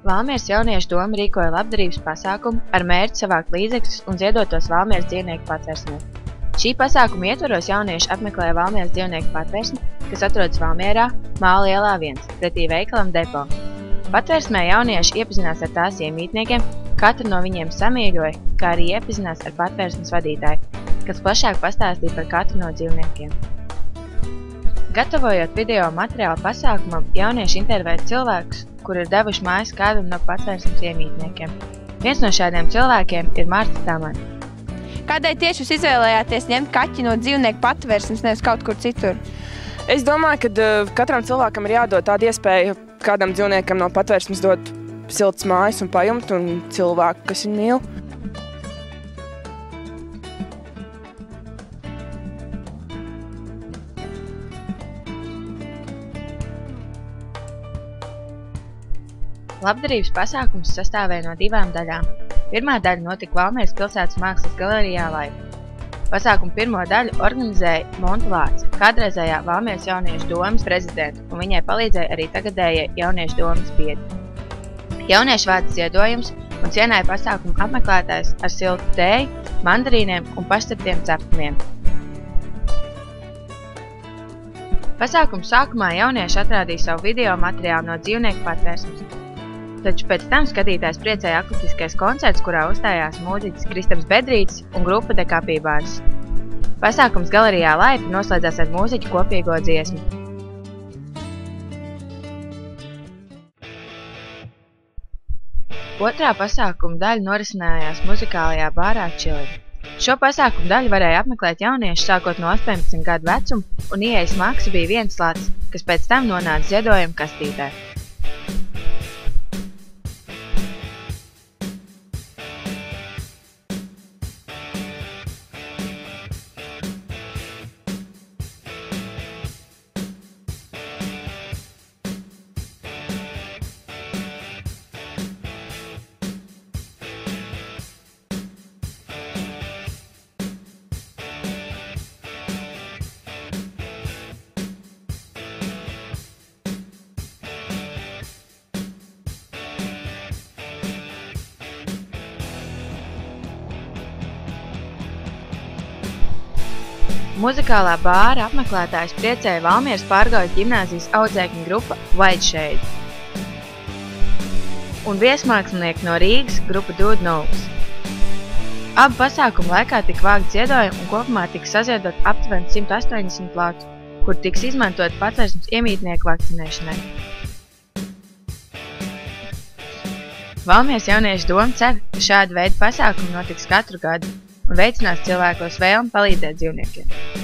Valmieras jauniešu doma rīkoja labdarības pasākumu ar mērķi savākt līdzekļus un ziedot tos Valmieras dzīvnieku patvērsmē. Šī pasākuma ietvaros jaunieši apmeklēja Valmieras dzīvnieku patvērsmi, kas atrodas Valmierā, Māla ielā 1, pretī veikalam Depo. Patvērsmē jaunieši iepazinās ar tās iemītniekiem, katru no viņiem samīļoja, kā arī iepazinās ar patvērsmes vadītāju, kas plašāk pastāstīja par katru no dzīvniekiem. Gatavojot video materiālu pasākumam, jaunieši intervēja cilvēkus, kuri ir devuši mājas kādam no patvērsmes iemītniekiem. Viens no šādiem cilvēkiem ir Marta Tamane. Kādēļ tieši jūs izvēlējāties ņemt kaķi no dzīvnieku patvērsmes, nevis kaut kur citur? Es domāju, ka katram cilvēkam ir jādod tāda iespēja kādam dzīvniekam no patvērsmes dot siltas mājas un pajumt un cilvēku, kas viņu mīl. Labdarības pasākums sastāvēja no 2 daļām. Pirmā daļa notika Valmieras pilsētas mākslas galerijā Laiva. Pasākumu pirmo daļu organizēja Monta Lāce, kādreizējā Valmieras jauniešu domas prezidenta, un viņai palīdzēja arī tagadējie jauniešu domas biedri. Jaunieši vāca ziedojumus un cienēja pasākumu apmeklētājus ar siltu tēju, mandarīniem un pašceptiem ceptumiem. Pasākumu sākumā jaunieši atrādīja savu video materiālu no dzīvnieku patvērsmes. Taču pēc tam skatītājs priecēja akustiskais koncerts, kurā uzstājās mūziķis Kristaps Bedrītis un grupa De Capībaras. Pasākums galerijā Laipa noslēdzās ar mūziķu kopīgo dziesmu. Otrā pasākuma daļa norisinājās muzikālajā bārā Čili. Šo pasākumu daļu varēja apmeklēt jaunieši sākot no 18 gadu vecuma, un ieejas maksa bija 1 lats, kas pēc tam nonāca ziedojuma kastītē. Muzikālā bāra apmeklētājs priecēja Valmieras Pārgaujas ģimnāzijas audzēkņu grupa White Shade un viesmākslinieki no Rīgas grupa Dude Knows. Abu pasākumu laikā tika vākt ziedojumi un kopumā tika saziedot aptuveni 180 latu, kur tiks izmantot patvērsmes iemītnieku vakcinēšanai. Valmieras jauniešu doma cer, ka šāda veida pasākumi notiks katru gadu un veicinās cilvēkos vēlmi palīdzēt dzīvniekiem.